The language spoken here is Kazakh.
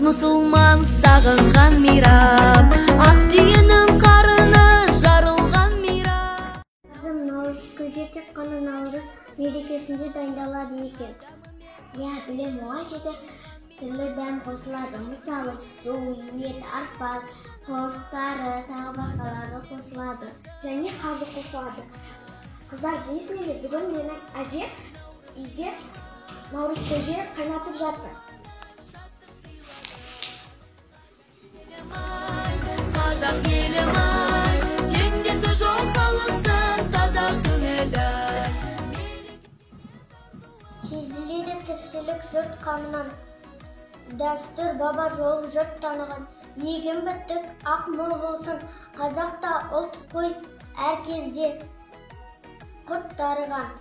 Мұсылман сағынған мейрам, ақ түйенің қарыны жарылған мейрам. Наурыз көже тек қана наурыз мерекесінде дайындалады екен. Я білем, оған жеті түрлі дәм қосылады. Мысалы, су, ет, арпа, торттары, тағы басқалары қосылады. Және қазы қосылады. Қыздар, білесіңдер ме, бүгін менің әже үйде наурыз көже қайнатып жатыр. Қазақ елім ай, теңдесі жоқ халықсың қазақ көңілі. Сезіледі тіршілік жұрт қамынан, дәстүр баба жол жұрт таныған. Егін біттік ақ мол болсын, қазақта ұлт қой әр кезде құрт дарыған.